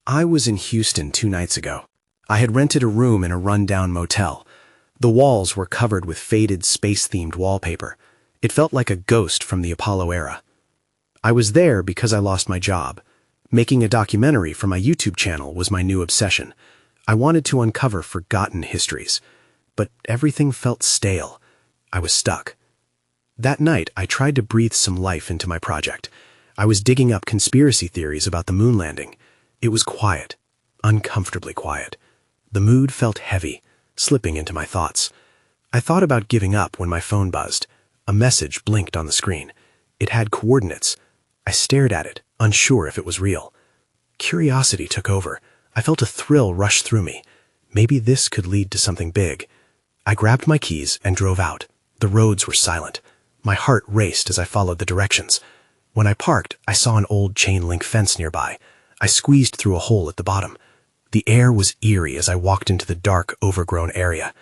I was in Houston 2 nights ago. I had rented a room in a run-down motel. The walls were covered with faded space-themed wallpaper. It felt like a ghost from the Apollo era. I was there because I lost my job. Making a documentary for my YouTube channel was my new obsession. I wanted to uncover forgotten histories. But everything felt stale. I was stuck. That night, I tried to breathe some life into my project. I was digging up conspiracy theories about the moon landing. It was quiet, uncomfortably quiet. The mood felt heavy, slipping into my thoughts. I thought about giving up when my phone buzzed. A message blinked on the screen. It had coordinates. I stared at it, unsure if it was real. Curiosity took over. I felt a thrill rush through me. Maybe this could lead to something big. I grabbed my keys and drove out. The roads were silent. My heart raced as I followed the directions. When I parked, I saw an old chain-link fence nearby. I squeezed through a hole at the bottom. The air was eerie as I walked into the dark, overgrown area.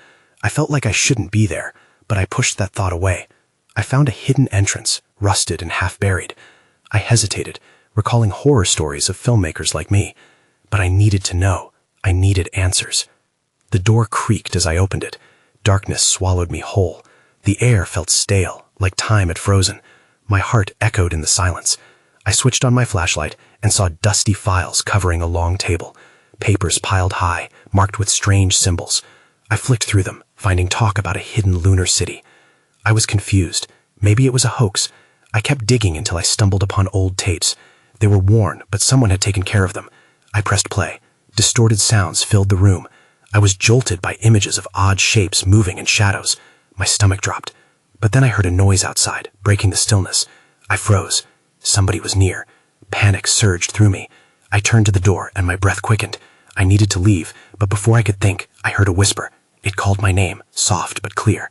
I felt like I shouldn't be there, but I pushed that thought away. I found a hidden entrance, rusted and half-buried. I hesitated, recalling horror stories of filmmakers like me. But I needed to know. I needed answers. The door creaked as I opened it. Darkness swallowed me whole. The air felt stale, like time had frozen. My heart echoed in the silence. I switched on my flashlight and saw dusty files covering a long table. Papers piled high, marked with strange symbols. I flicked through them, finding talk about a hidden lunar city. I was confused. Maybe it was a hoax. I kept digging until I stumbled upon old tapes. They were worn, but someone had taken care of them. I pressed play. Distorted sounds filled the room. I was jolted by images of odd shapes moving in shadows. My stomach dropped. But then I heard a noise outside, breaking the stillness. I froze. Somebody was near. Panic surged through me. I turned to the door and my breath quickened. I needed to leave, but before I could think, I heard a whisper. It called my name, soft but clear.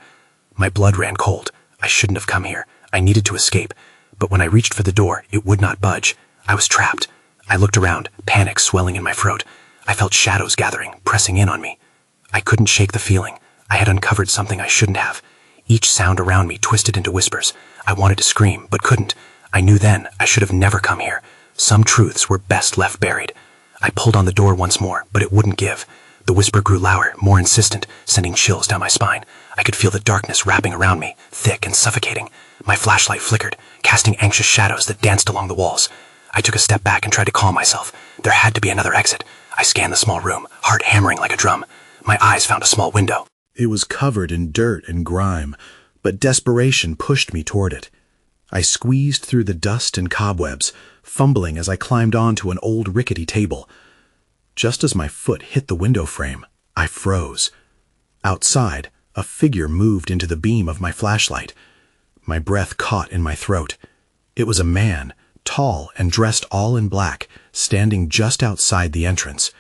My blood ran cold. I shouldn't have come here. I needed to escape. But when I reached for the door, it would not budge. I was trapped. I looked around, panic swelling in my throat. I felt shadows gathering, pressing in on me. I couldn't shake the feeling. I had uncovered something I shouldn't have. Each sound around me twisted into whispers. I wanted to scream, but couldn't. I knew then I should have never come here. Some truths were best left buried. I pulled on the door once more, but it wouldn't give. The whisper grew louder, more insistent, sending chills down my spine. I could feel the darkness wrapping around me, thick and suffocating. My flashlight flickered, casting anxious shadows that danced along the walls. I took a step back and tried to calm myself. There had to be another exit. I scanned the small room, heart hammering like a drum. My eyes found a small window. It was covered in dirt and grime, but desperation pushed me toward it. I squeezed through the dust and cobwebs, fumbling as I climbed onto an old rickety table. Just as my foot hit the window frame, I froze. Outside, a figure moved into the beam of my flashlight. My breath caught in my throat. It was a man, tall and dressed all in black, standing just outside the entrance.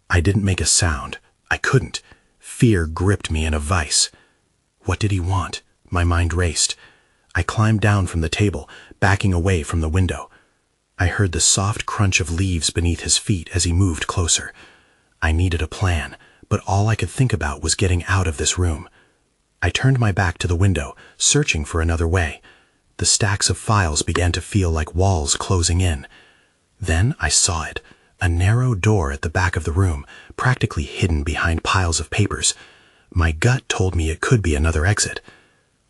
I didn't make a sound. I couldn't. Fear gripped me in a vice. What did he want? My mind raced. I climbed down from the table, backing away from the window. I heard the soft crunch of leaves beneath his feet as he moved closer. I needed a plan, but all I could think about was getting out of this room. I turned my back to the window, searching for another way. The stacks of files began to feel like walls closing in. Then I saw it, a narrow door at the back of the room, practically hidden behind piles of papers. My gut told me it could be another exit.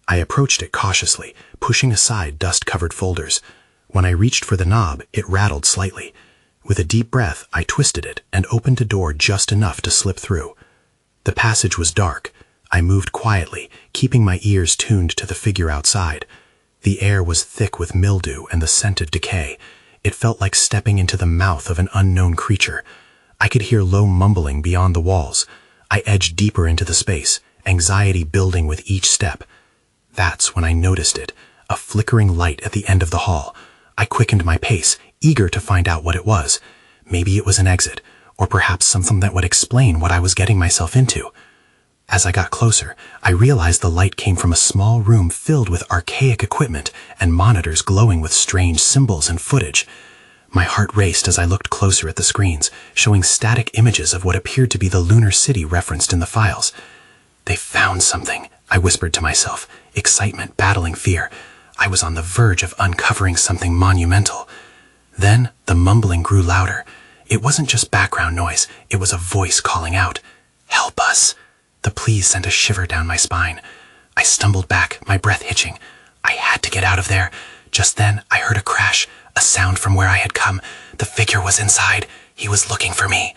I approached it cautiously, pushing aside dust-covered folders. When I reached for the knob, it rattled slightly. With a deep breath, I twisted it and opened the door just enough to slip through. The passage was dark. I moved quietly, keeping my ears tuned to the figure outside. The air was thick with mildew and the scent of decay. It felt like stepping into the mouth of an unknown creature. I could hear low mumbling beyond the walls. I edged deeper into the space, anxiety building with each step. That's when I noticed it, a flickering light at the end of the hall. I quickened my pace, eager to find out what it was. Maybe it was an exit, or perhaps something that would explain what I was getting myself into. As I got closer, I realized the light came from a small room filled with archaic equipment and monitors glowing with strange symbols and footage. My heart raced as I looked closer at the screens, showing static images of what appeared to be the lunar city referenced in the files. They found something, I whispered to myself, excitement battling fear. I was on the verge of uncovering something monumental. Then the mumbling grew louder. It wasn't just background noise, it was a voice calling out, "Help us!" The please sent a shiver down my spine. I stumbled back, my breath hitching. I had to get out of there. Just then, I heard a crash, a sound from where I had come. The figure was inside. He was looking for me.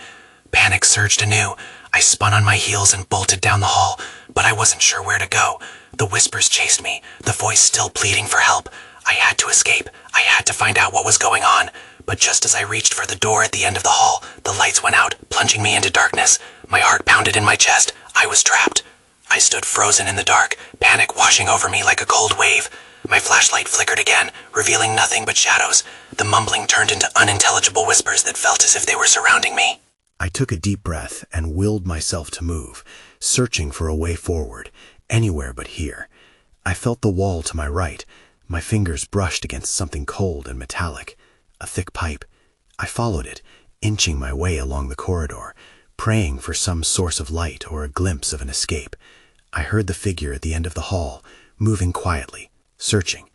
Panic surged anew. I spun on my heels and bolted down the hall, but I wasn't sure where to go. The whispers chased me, the voice still pleading for help. I had to escape. I had to find out what was going on. But just as I reached for the door at the end of the hall, the lights went out, plunging me into darkness. My heart pounded in my chest. I was trapped. I stood frozen in the dark, panic washing over me like a cold wave. My flashlight flickered again, revealing nothing but shadows. The mumbling turned into unintelligible whispers that felt as if they were surrounding me. I took a deep breath and willed myself to move, searching for a way forward, anywhere but here. I felt the wall to my right. My fingers brushed against something cold and metallic, a thick pipe. I followed it, inching my way along the corridor, praying for some source of light or a glimpse of an escape. I heard the figure at the end of the hall, moving quietly, searching.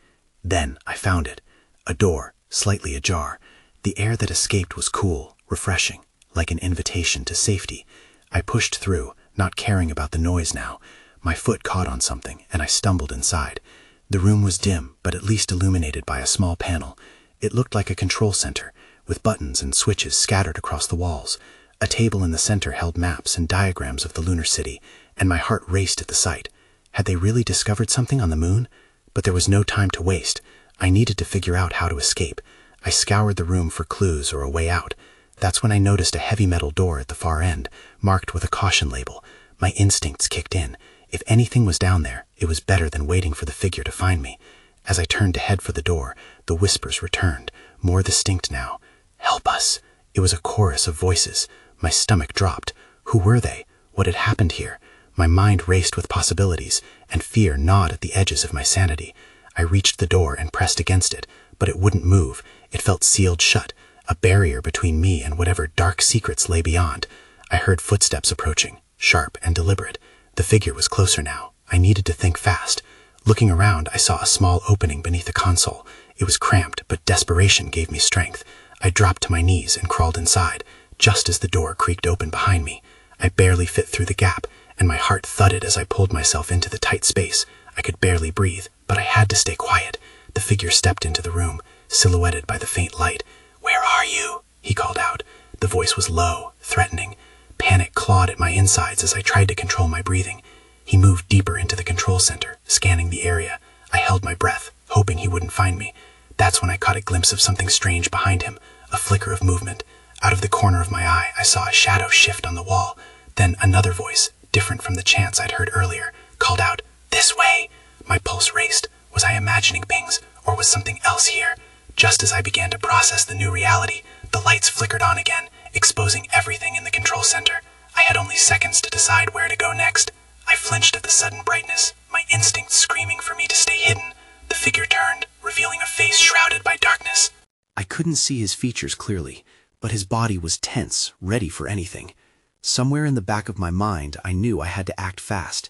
Then I found it, a door, slightly ajar. The air that escaped was cool, refreshing, like an invitation to safety. I pushed through, not caring about the noise now. My foot caught on something, and I stumbled inside. The room was dim, but at least illuminated by a small panel. It looked like a control center, with buttons and switches scattered across the walls. A table in the center held maps and diagrams of the lunar city, and my heart raced at the sight. Had they really discovered something on the moon? But there was no time to waste. I needed to figure out how to escape. I scoured the room for clues or a way out. That's when I noticed a heavy metal door at the far end, marked with a caution label. My instincts kicked in. If anything was down there, it was better than waiting for the figure to find me. As I turned to head for the door, the whispers returned, more distinct now. "Help us!" It was a chorus of voices. My stomach dropped. Who were they? What had happened here? My mind raced with possibilities, and fear gnawed at the edges of my sanity. I reached the door and pressed against it, but it wouldn't move. It felt sealed shut, a barrier between me and whatever dark secrets lay beyond. I heard footsteps approaching, sharp and deliberate. The figure was closer now. I needed to think fast. Looking around, I saw a small opening beneath the console. It was cramped, but desperation gave me strength. I dropped to my knees and crawled inside, just as the door creaked open behind me. I barely fit through the gap, and my heart thudded as I pulled myself into the tight space. I could barely breathe, but I had to stay quiet. The figure stepped into the room, silhouetted by the faint light. "Where are you?" he called out. The voice was low, threatening. Panic clawed at my insides as I tried to control my breathing. He moved deeper into the control center, scanning the area. I held my breath, hoping he wouldn't find me. That's when I caught a glimpse of something strange behind him, a flicker of movement. Out of the corner of my eye, I saw a shadow shift on the wall. Then another voice, different from the chants I'd heard earlier, called out, "This way!" My pulse raced. Was I imagining things, or was something else here? Just as I began to process the new reality, the lights flickered on again, exposing everything in the control center. I had only seconds to decide where to go next. I flinched at the sudden brightness, my instincts screaming for me to stay hidden. The figure turned, revealing a face shrouded by darkness. I couldn't see his features clearly, but his body was tense, ready for anything. Somewhere in the back of my mind, I knew I had to act fast.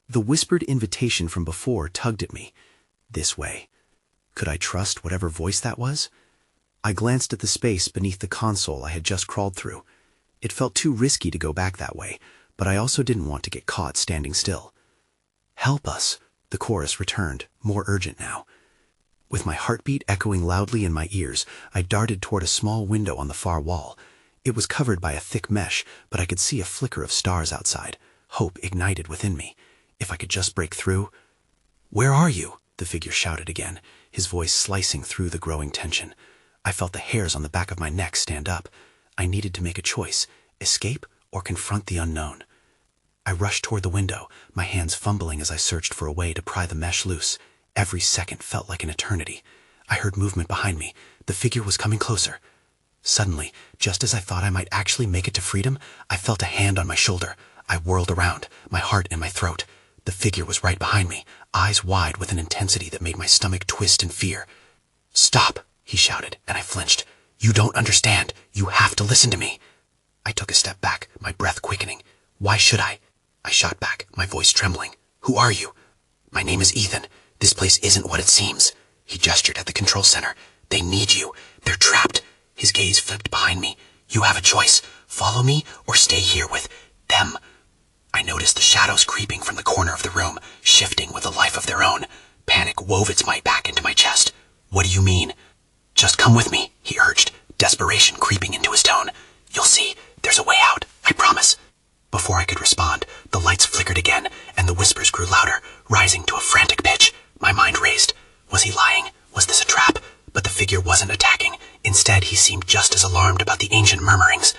The whispered invitation from before tugged at me. This way. Could I trust whatever voice that was? I glanced at the space beneath the console I had just crawled through. It felt too risky to go back that way, but I also didn't want to get caught standing still. "Help us," the chorus returned, more urgent now. With my heartbeat echoing loudly in my ears, I darted toward a small window on the far wall. It was covered by a thick mesh, but I could see a flicker of stars outside. Hope ignited within me. If I could just break through. "Where are you?" the figure shouted again, his voice slicing through the growing tension. I felt the hairs on the back of my neck stand up. I needed to make a choice, escape or confront the unknown. I rushed toward the window, my hands fumbling as I searched for a way to pry the mesh loose. Every second felt like an eternity. I heard movement behind me. The figure was coming closer. Suddenly, just as I thought I might actually make it to freedom, I felt a hand on my shoulder. I whirled around, my heart in my throat. The figure was right behind me, eyes wide with an intensity that made my stomach twist in fear. "Stop," he shouted, and I flinched. "You don't understand. You have to listen to me." I took a step back, my breath quickening. "Why should I?" I shot back, my voice trembling. "Who are you?" "My name is Ethan. This place isn't what it seems." He gestured at the control center. "They need you. They're trapped." His gaze flipped behind me. You have a choice. Follow me or stay here with them. I noticed the shadows creeping from the corner of the room, shifting with a life of their own. Panic wove its might back into my chest. What do you mean? Just come with me, he urged, desperation creeping into his tone. You'll see, there's a way out, I promise. Before I could respond, the lights flickered again, and the whispers grew louder, rising to a frantic pitch. My mind raced. Was he lying? Was this a trap? But the figure wasn't attacking. Instead, he seemed just as alarmed about the ancient murmurings.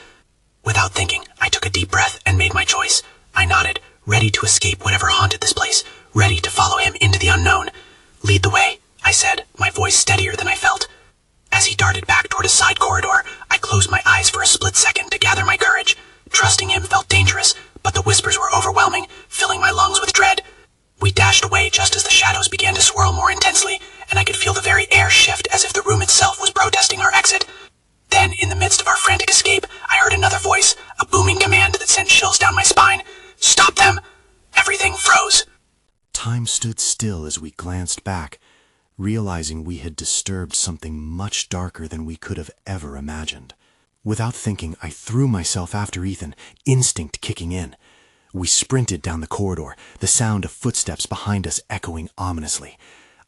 Without thinking, I took a deep breath and made my choice. I nodded, ready to escape whatever haunted this place, ready to follow him into the unknown. Lead the way, I said, my voice steadier than I felt. As he darted back toward a side corridor, I closed my eyes for a split second to gather my courage. Trusting him felt dangerous, but the whispers were overwhelming, filling my lungs with dread. We dashed away just as the shadows began to swirl more intensely, and I could feel the very air shift as if the room itself was protesting our exit. Then, in the midst of our frantic escape, I heard another voice, a booming command that sent chills down my spine. Stop them! Everything froze. Time stood still as we glanced back, realizing we had disturbed something much darker than we could have ever imagined. Without thinking, I threw myself after Ethan, instinct kicking in. We sprinted down the corridor, the sound of footsteps behind us echoing ominously.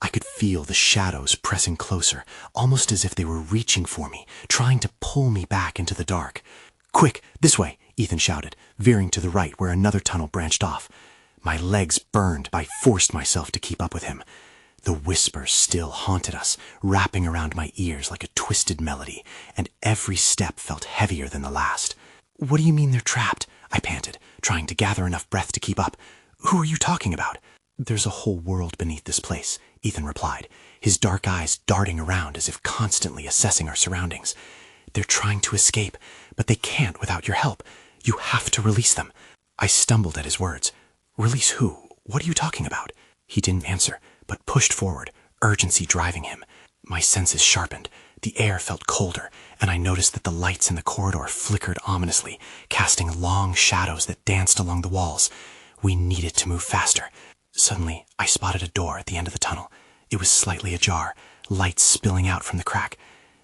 I could feel the shadows pressing closer, almost as if they were reaching for me, trying to pull me back into the dark. Quick, this way, Ethan shouted, veering to the right where another tunnel branched off. My legs burned, but I forced myself to keep up with him. The whispers still haunted us, wrapping around my ears like a twisted melody, and every step felt heavier than the last. What do you mean they're trapped? I panted, trying to gather enough breath to keep up. Who are you talking about? There's a whole world beneath this place, Ethan replied, his dark eyes darting around as if constantly assessing our surroundings. They're trying to escape, but they can't without your help. You have to release them. I stumbled at his words. Release who? What are you talking about? He didn't answer, but pushed forward, urgency driving him. My senses sharpened. The air felt colder, and I noticed that the lights in the corridor flickered ominously, casting long shadows that danced along the walls. We needed to move faster. Suddenly, I spotted a door at the end of the tunnel. It was slightly ajar, light spilling out from the crack.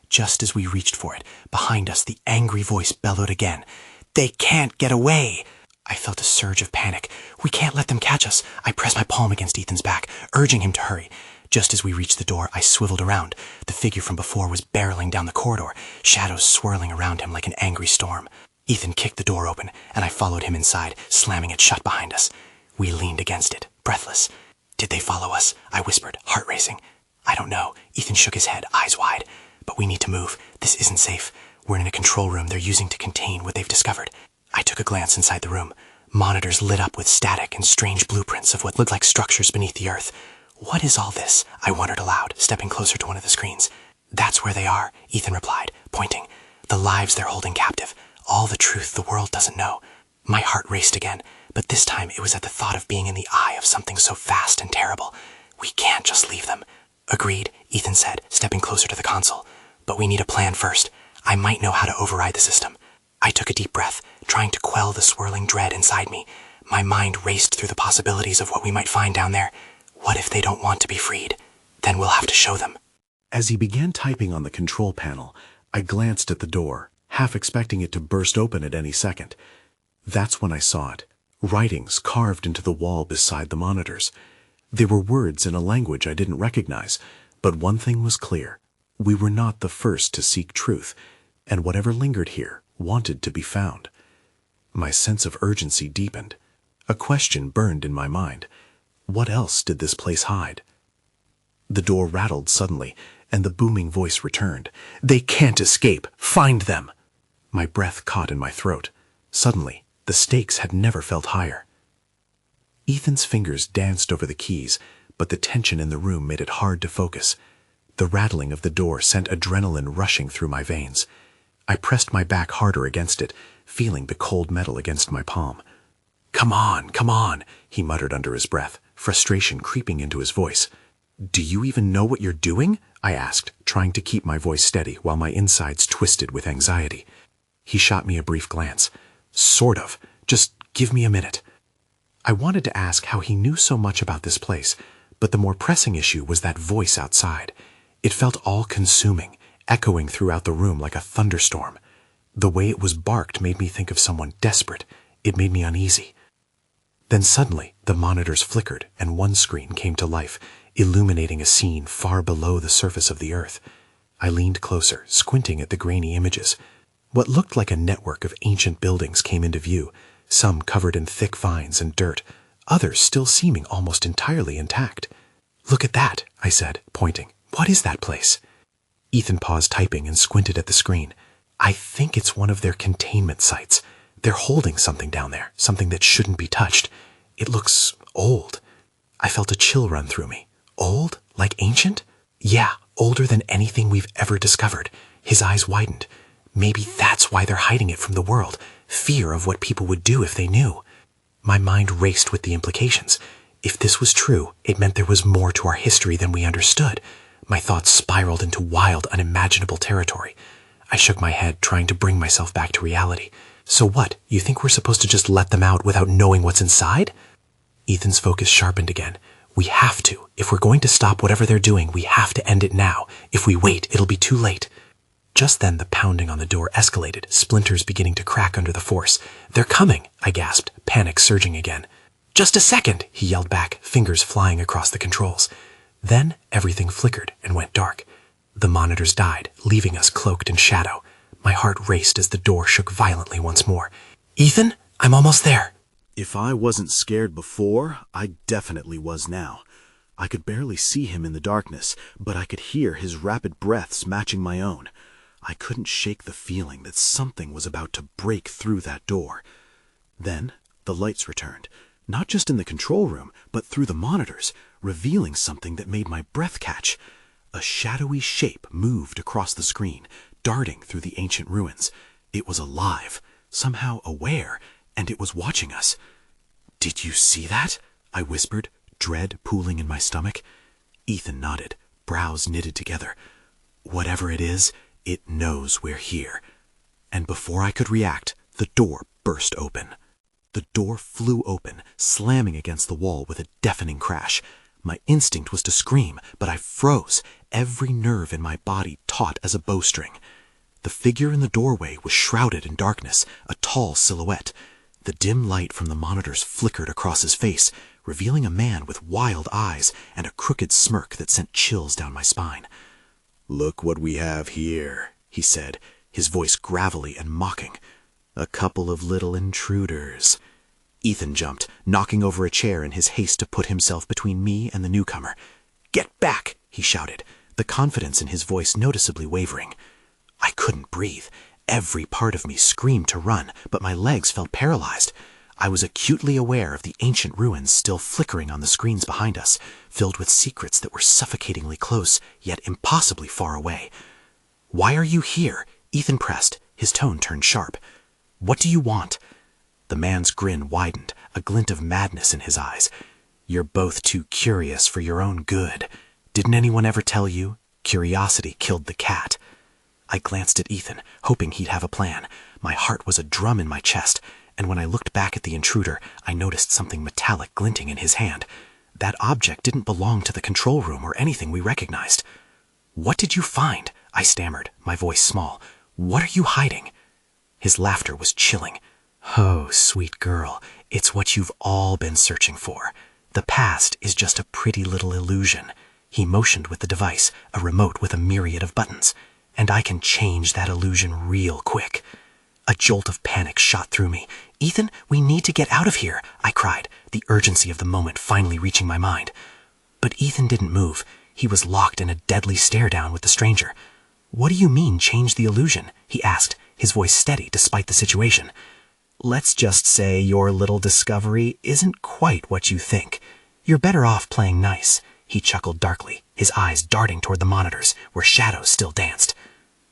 Just as we reached for it, behind us the angry voice bellowed again. They can't get away! I felt a surge of panic. We can't let them catch us. I pressed my palm against Ethan's back, urging him to hurry. Just as we reached the door, I swiveled around. The figure from before was barreling down the corridor, shadows swirling around him like an angry storm. Ethan kicked the door open, and I followed him inside, slamming it shut behind us. We leaned against it, breathless. Did they follow us? I whispered, heart racing. I don't know. Ethan shook his head, eyes wide. But we need to move. This isn't safe. We're in a control room they're using to contain what they've discovered. I took a glance inside the room. Monitors lit up with static and strange blueprints of what looked like structures beneath the earth. What is all this? I wondered aloud, stepping closer to one of the screens. That's where they are, Ethan replied, pointing. The lives they're holding captive. All the truth the world doesn't know. My heart raced again, but this time it was at the thought of being in the eye of something so vast and terrible. We can't just leave them. Agreed, Ethan said, stepping closer to the console. But we need a plan first. I might know how to override the system. I took a deep breath, trying to quell the swirling dread inside me. My mind raced through the possibilities of what we might find down there. What if they don't want to be freed? Then we'll have to show them. As he began typing on the control panel, I glanced at the door, half expecting it to burst open at any second. That's when I saw it, writings carved into the wall beside the monitors. They were words in a language I didn't recognize, but one thing was clear. We were not the first to seek truth, and whatever lingered here wanted to be found. My sense of urgency deepened. A question burned in my mind. What else did this place hide? The door rattled suddenly, and the booming voice returned. They can't escape! Find them! My breath caught in my throat. Suddenly, the stakes had never felt higher. Ethan's fingers danced over the keys, but the tension in the room made it hard to focus. The rattling of the door sent adrenaline rushing through my veins. I pressed my back harder against it, feeling the cold metal against my palm. Come on, he muttered under his breath, frustration creeping into his voice. Do you even know what you're doing? I asked, trying to keep my voice steady while my insides twisted with anxiety. He shot me a brief glance. Sort of. Just give me a minute. I wanted to ask how he knew so much about this place, but the more pressing issue was that voice outside. It felt all-consuming, echoing throughout the room like a thunderstorm. The way it was barked made me think of someone desperate. It made me uneasy. Then suddenly, the monitors flickered and one screen came to life, illuminating a scene far below the surface of the earth. I leaned closer, squinting at the grainy images. What looked like a network of ancient buildings came into view, some covered in thick vines and dirt, others still seeming almost entirely intact. "Look at that," I said, pointing. "What is that place?" Ethan paused typing and squinted at the screen. "I think it's one of their containment sites. They're holding something down there, something that shouldn't be touched. It looks old." I felt a chill run through me. Old? Like ancient? Yeah, older than anything we've ever discovered. His eyes widened. Maybe that's why they're hiding it from the world. Fear of what people would do if they knew. My mind raced with the implications. If this was true, it meant there was more to our history than we understood. My thoughts spiraled into wild, unimaginable territory. I shook my head, trying to bring myself back to reality. "So what? You think we're supposed to just let them out without knowing what's inside?" Ethan's focus sharpened again. "We have to. If we're going to stop whatever they're doing, we have to end it now. If we wait, it'll be too late." Just then the pounding on the door escalated, splinters beginning to crack under the force. "They're coming," I gasped, panic surging again. "Just a second," he yelled back, fingers flying across the controls. Then everything flickered and went dark. The monitors died, leaving us cloaked in shadow. My heart raced as the door shook violently once more. "Ethan, I'm almost there." If I wasn't scared before, I definitely was now. I could barely see him in the darkness, but I could hear his rapid breaths matching my own. I couldn't shake the feeling that something was about to break through that door. Then the lights returned, not just in the control room, but through the monitors, revealing something that made my breath catch. A shadowy shape moved across the screen, darting through the ancient ruins. It was alive, somehow aware, and it was watching us. "Did you see that?" I whispered, dread pooling in my stomach. Ethan nodded, brows knitted together. "Whatever it is, it knows we're here." And before I could react, the door burst open. The door flew open, slamming against the wall with a deafening crash. My instinct was to scream, but I froze, every nerve in my body taut as a bowstring. The figure in the doorway was shrouded in darkness, a tall silhouette. The dim light from the monitors flickered across his face, revealing a man with wild eyes and a crooked smirk that sent chills down my spine. "Look what we have here," he said, his voice gravelly and mocking. "A couple of little intruders." Ethan jumped, knocking over a chair in his haste to put himself between me and the newcomer. "Get back!" he shouted, the confidence in his voice noticeably wavering. I couldn't breathe. Every part of me screamed to run, but my legs felt paralyzed. I was acutely aware of the ancient ruins still flickering on the screens behind us, filled with secrets that were suffocatingly close, yet impossibly far away. "Why are you here?" Ethan pressed, his tone turned sharp. "What do you want?" The man's grin widened, a glint of madness in his eyes. "You're both too curious for your own good. Didn't anyone ever tell you? Curiosity killed the cat." I glanced at Ethan, hoping he'd have a plan. My heart was a drum in my chest, and when I looked back at the intruder, I noticed something metallic glinting in his hand. That object didn't belong to the control room or anything we recognized. "What did you find?" I stammered, my voice small. "What are you hiding?" His laughter was chilling. "Oh, sweet girl, it's what you've all been searching for. The past is just a pretty little illusion." He motioned with the device, a remote with a myriad of buttons. "And I can change that illusion real quick." A jolt of panic shot through me. "Ethan, we need to get out of here," I cried, the urgency of the moment finally reaching my mind. But Ethan didn't move. He was locked in a deadly stare-down with the stranger. "What do you mean, change the illusion?" he asked, his voice steady despite the situation. "Let's just say your little discovery isn't quite what you think. You're better off playing nice." He chuckled darkly, his eyes darting toward the monitors, where shadows still danced.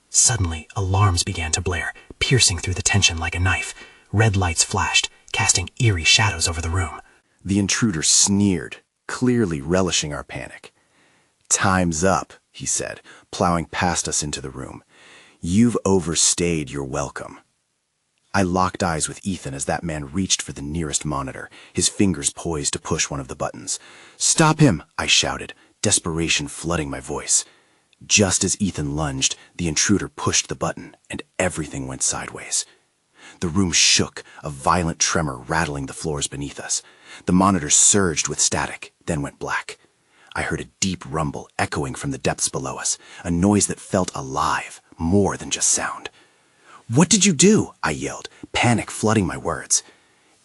Suddenly, alarms began to blare, piercing through the tension like a knife. Red lights flashed, casting eerie shadows over the room. The intruder sneered, clearly relishing our panic. "Time's up," he said, plowing past us into the room. "You've overstayed your welcome." I locked eyes with Ethan as that man reached for the nearest monitor, his fingers poised to push one of the buttons. "Stop him!" I shouted, desperation flooding my voice. Just as Ethan lunged, the intruder pushed the button, and everything went sideways. The room shook, a violent tremor rattling the floors beneath us. The monitors surged with static, then went black. I heard a deep rumble echoing from the depths below us, a noise that felt alive, more than just sound. "What did you do?" I yelled, panic flooding my words.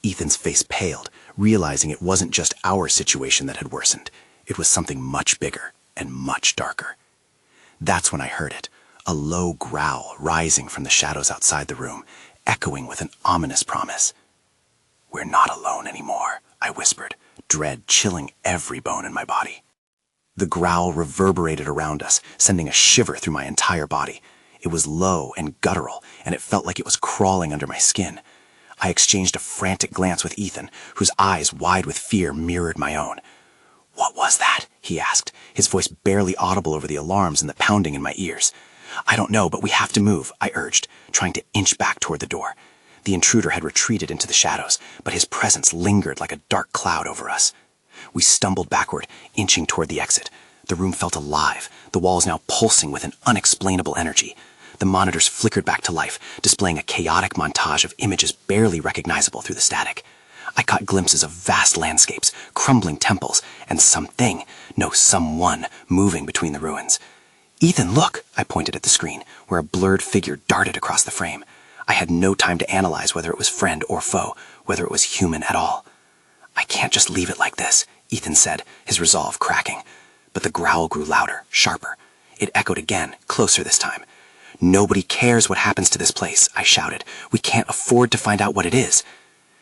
Ethan's face paled, realizing it wasn't just our situation that had worsened. It was something much bigger and much darker. That's when I heard it, a low growl rising from the shadows outside the room, echoing with an ominous promise. "We're not alone anymore," I whispered, dread chilling every bone in my body. The growl reverberated around us, sending a shiver through my entire body. It was low and guttural, and it felt like it was crawling under my skin. I exchanged a frantic glance with Ethan, whose eyes, wide with fear, mirrored my own. "What was that?" he asked, his voice barely audible over the alarms and the pounding in my ears. "I don't know, but we have to move," I urged, trying to inch back toward the door. The intruder had retreated into the shadows, but his presence lingered like a dark cloud over us. We stumbled backward, inching toward the exit. The room felt alive, the walls now pulsing with an unexplainable energy. The monitors flickered back to life, displaying a chaotic montage of images barely recognizable through the static. I caught glimpses of vast landscapes, crumbling temples, and someone moving between the ruins. "Ethan, look!" I pointed at the screen, where a blurred figure darted across the frame. I had no time to analyze whether it was friend or foe, whether it was human at all. "I can't just leave it like this," Ethan said, his resolve cracking. But the growl grew louder, sharper. It echoed again, closer this time. "Nobody cares what happens to this place," I shouted. "We can't afford to find out what it is."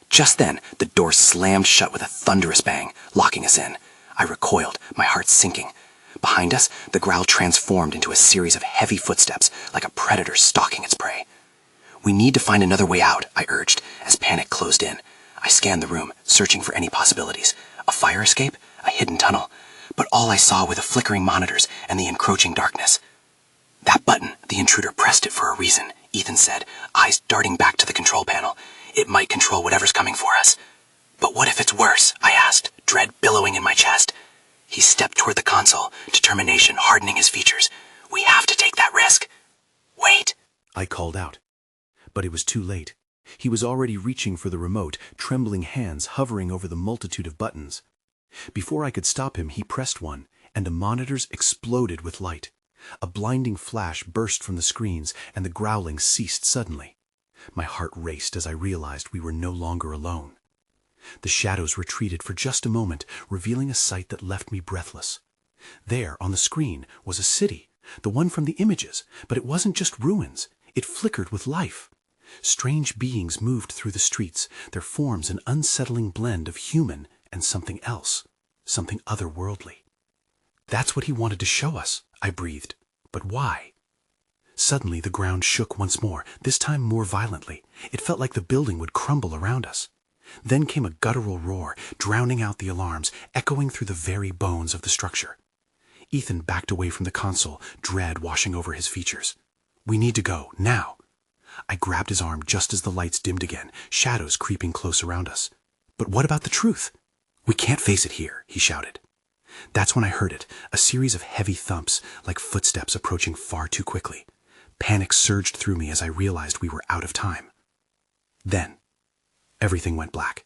Just then, the door slammed shut with a thunderous bang, locking us in. I recoiled, my heart sinking. Behind us, the growl transformed into a series of heavy footsteps, like a predator stalking its prey. "We need to find another way out," I urged, as panic closed in. I scanned the room, searching for any possibilities. A fire escape? A hidden tunnel? But all I saw were the flickering monitors and the encroaching darkness. "That button, the intruder pressed it for a reason," Ethan said, eyes darting back to the control panel. "It might control whatever's coming for us." "But what if it's worse?" I asked, dread billowing in my chest. He stepped toward the console, determination hardening his features. "We have to take that risk." "Wait," I called out. But it was too late. He was already reaching for the remote, trembling hands hovering over the multitude of buttons. Before I could stop him, he pressed one, and the monitors exploded with light. A blinding flash burst from the screens, and the growling ceased suddenly. My heart raced as I realized we were no longer alone. The shadows retreated for just a moment, revealing a sight that left me breathless. There, on the screen, was a city, the one from the images, but it wasn't just ruins. It flickered with life. Strange beings moved through the streets, their forms an unsettling blend of human and something else, something otherworldly. "That's what he wanted to show us," I breathed. "But why?" Suddenly the ground shook once more, this time more violently. It felt like the building would crumble around us. Then came a guttural roar, drowning out the alarms, echoing through the very bones of the structure. Ethan backed away from the console, dread washing over his features. "We need to go, now." I grabbed his arm just as the lights dimmed again, shadows creeping close around us. "But what about the truth?" "We can't face it here," he shouted. That's when I heard it, a series of heavy thumps, like footsteps approaching far too quickly. Panic surged through me as I realized we were out of time. Then, everything went black.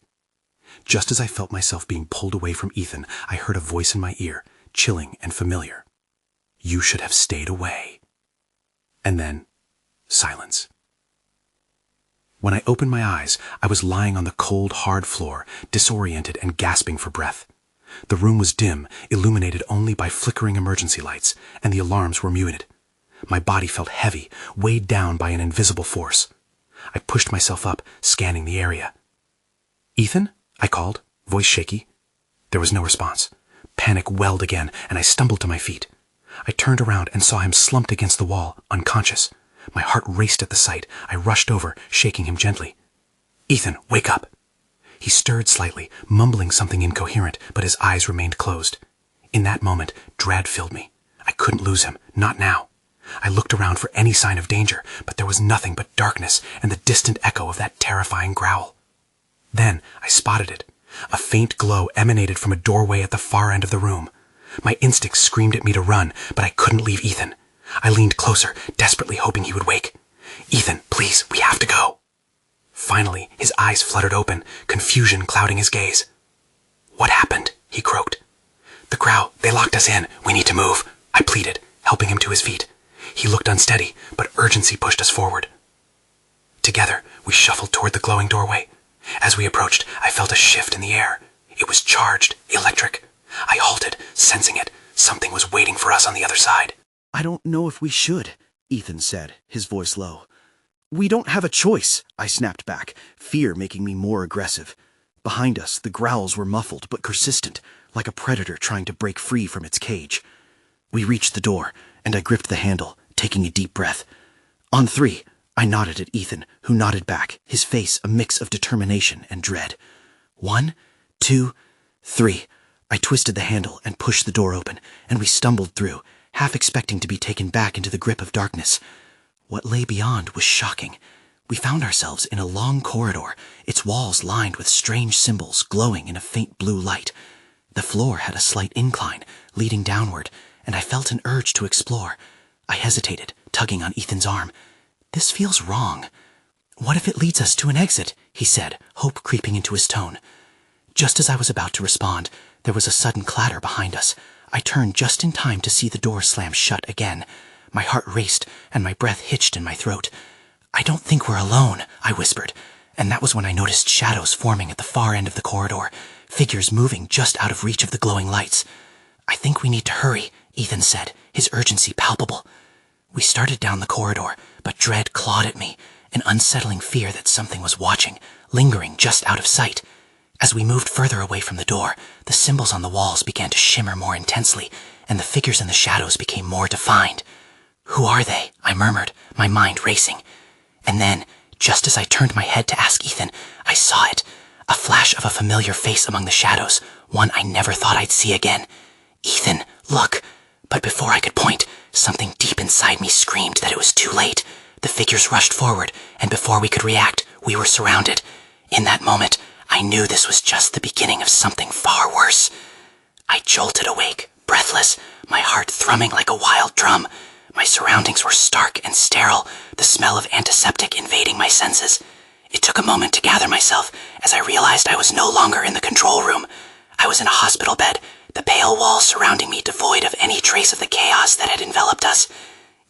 Just as I felt myself being pulled away from Ethan, I heard a voice in my ear, chilling and familiar. "You should have stayed away." And then, silence. When I opened my eyes, I was lying on the cold, hard floor, disoriented and gasping for breath. The room was dim, illuminated only by flickering emergency lights, and the alarms were muted. My body felt heavy, weighed down by an invisible force. I pushed myself up, scanning the area. "Ethan?" I called, voice shaky. There was no response. Panic welled again, and I stumbled to my feet. I turned around and saw him slumped against the wall, unconscious. My heart raced at the sight. I rushed over, shaking him gently. "Ethan, wake up!" He stirred slightly, mumbling something incoherent, but his eyes remained closed. In that moment, dread filled me. I couldn't lose him, not now. I looked around for any sign of danger, but there was nothing but darkness and the distant echo of that terrifying growl. Then I spotted it. A faint glow emanated from a doorway at the far end of the room. My instincts screamed at me to run, but I couldn't leave Ethan. I leaned closer, desperately hoping he would wake. "Ethan, please, we have to go." Finally, his eyes fluttered open, confusion clouding his gaze. "What happened?" he croaked. "The crowd, they locked us in. We need to move," I pleaded, helping him to his feet. He looked unsteady, but urgency pushed us forward. Together, we shuffled toward the glowing doorway. As we approached, I felt a shift in the air. It was charged, electric. I halted, sensing it. Something was waiting for us on the other side. "I don't know if we should," Ethan said, his voice low. "We don't have a choice," I snapped back, fear making me more aggressive. Behind us, the growls were muffled but persistent, like a predator trying to break free from its cage. We reached the door, and I gripped the handle, taking a deep breath. On 3, I nodded at Ethan, who nodded back, his face a mix of determination and dread. 1, 2, 3. I twisted the handle and pushed the door open, and we stumbled through, half expecting to be taken back into the grip of darkness. What lay beyond was shocking. We found ourselves in a long corridor, its walls lined with strange symbols glowing in a faint blue light. The floor had a slight incline, leading downward, and I felt an urge to explore. I hesitated, tugging on Ethan's arm. "This feels wrong." "What if it leads us to an exit?" he said, hope creeping into his tone. Just as I was about to respond, there was a sudden clatter behind us. I turned just in time to see the door slam shut again. My heart raced, and my breath hitched in my throat. "I don't think we're alone," I whispered, and that was when I noticed shadows forming at the far end of the corridor, figures moving just out of reach of the glowing lights. "I think we need to hurry," Ethan said, his urgency palpable. We started down the corridor, but dread clawed at me, an unsettling fear that something was watching, lingering just out of sight. As we moved further away from the door, the symbols on the walls began to shimmer more intensely, and the figures in the shadows became more defined. "Who are they?" I murmured, my mind racing. And then, just as I turned my head to ask Ethan, I saw it, a flash of a familiar face among the shadows, one I never thought I'd see again. "Ethan, look!" But before I could point, something deep inside me screamed that it was too late. The figures rushed forward, and before we could react, we were surrounded. In that moment, I knew this was just the beginning of something far worse. I jolted awake, breathless, my heart thrumming like a wild drum. My surroundings were stark and sterile, the smell of antiseptic invading my senses. It took a moment to gather myself as I realized I was no longer in the control room. I was in a hospital bed, the pale walls surrounding me devoid of any trace of the chaos that had enveloped us.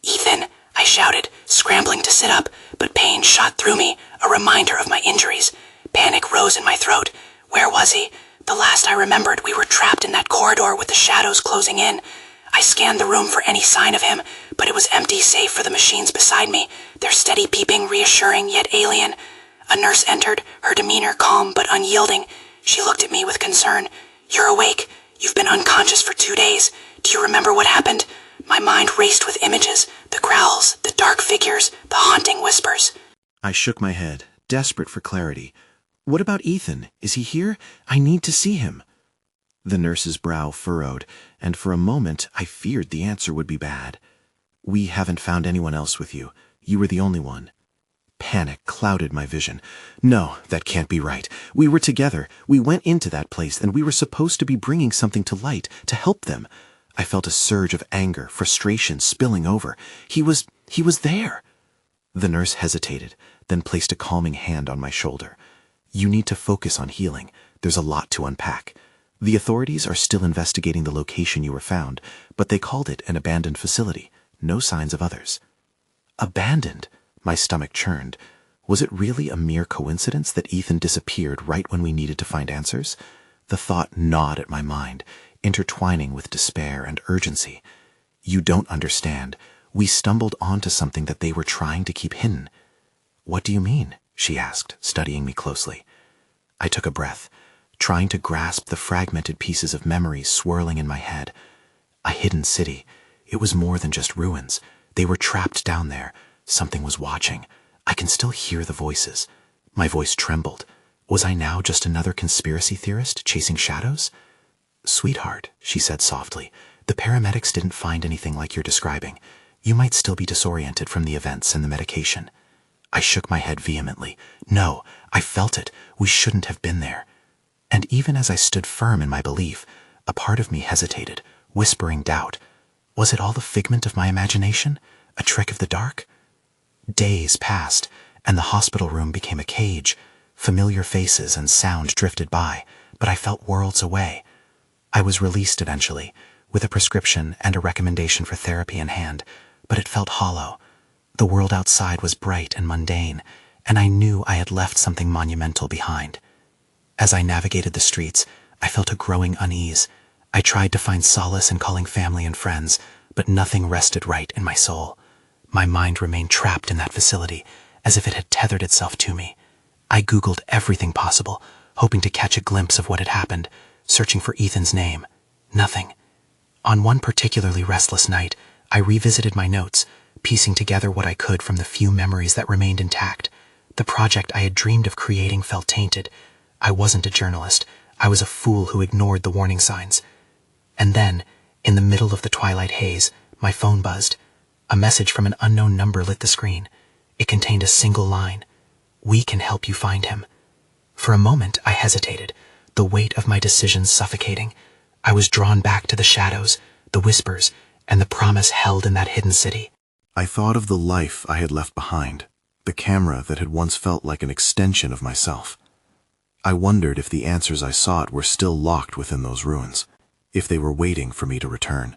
"Ethan," I shouted, scrambling to sit up, but pain shot through me, a reminder of my injuries. Panic rose in my throat. Where was he? The last I remembered, we were trapped in that corridor with the shadows closing in. I scanned the room for any sign of him, but it was empty save for the machines beside me, their steady beeping reassuring yet alien. A nurse entered, her demeanor calm but unyielding. She looked at me with concern. "You're awake. You've been unconscious for 2 days. Do you remember what happened?" My mind raced with images, the growls, the dark figures, the haunting whispers. I shook my head, desperate for clarity. "What about Ethan? Is he here? I need to see him." The nurse's brow furrowed, and for a moment I feared the answer would be bad. "We haven't found anyone else with you. You were the only one." Panic clouded my vision. No, that can't be right. We were together. We went into that place, and we were supposed to be bringing something to light, to help them. I felt a surge of anger, frustration spilling over. He was there. The nurse hesitated, then placed a calming hand on my shoulder. "You need to focus on healing. There's a lot to unpack. The authorities are still investigating the location you were found, but they called it an abandoned facility. No signs of others." Abandoned? My stomach churned. Was it really a mere coincidence that Ethan disappeared right when we needed to find answers? The thought gnawed at my mind, intertwining with despair and urgency. "You don't understand. We stumbled onto something that they were trying to keep hidden." "What do you mean?" she asked, studying me closely. I took a breath, trying to grasp the fragmented pieces of memories swirling in my head. A hidden city. It was more than just ruins. They were trapped down there. Something was watching. I can still hear the voices. My voice trembled. Was I now just another conspiracy theorist chasing shadows? "Sweetheart," she said softly, "the paramedics didn't find anything like you're describing. You might still be disoriented from the events and the medication." I shook my head vehemently. No, I felt it. We shouldn't have been there. And even as I stood firm in my belief, a part of me hesitated, whispering doubt. Was it all the figment of my imagination? A trick of the dark? Days passed, and the hospital room became a cage. Familiar faces and sound drifted by, but I felt worlds away. I was released eventually, with a prescription and a recommendation for therapy in hand, but it felt hollow. The world outside was bright and mundane, and I knew I had left something monumental behind. As I navigated the streets, I felt a growing unease. I tried to find solace in calling family and friends, but nothing rested right in my soul. My mind remained trapped in that facility, as if it had tethered itself to me. I Googled everything possible, hoping to catch a glimpse of what had happened, searching for Ethan's name. Nothing. On one particularly restless night, I revisited my notes, piecing together what I could from the few memories that remained intact. The project I had dreamed of creating felt tainted. I wasn't a journalist. I was a fool who ignored the warning signs. And then, in the middle of the twilight haze, my phone buzzed. A message from an unknown number lit the screen. It contained a single line. "We can help you find him." For a moment, I hesitated, the weight of my decisions suffocating. I was drawn back to the shadows, the whispers, and the promise held in that hidden city. I thought of the life I had left behind, the camera that had once felt like an extension of myself. I wondered if the answers I sought were still locked within those ruins, if they were waiting for me to return.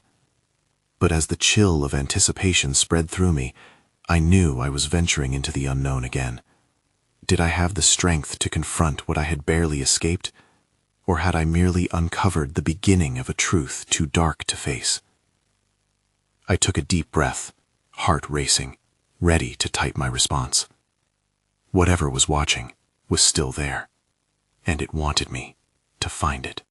But as the chill of anticipation spread through me, I knew I was venturing into the unknown again. Did I have the strength to confront what I had barely escaped, or had I merely uncovered the beginning of a truth too dark to face? I took a deep breath, heart racing, ready to type my response. Whatever was watching was still there, and it wanted me to find it.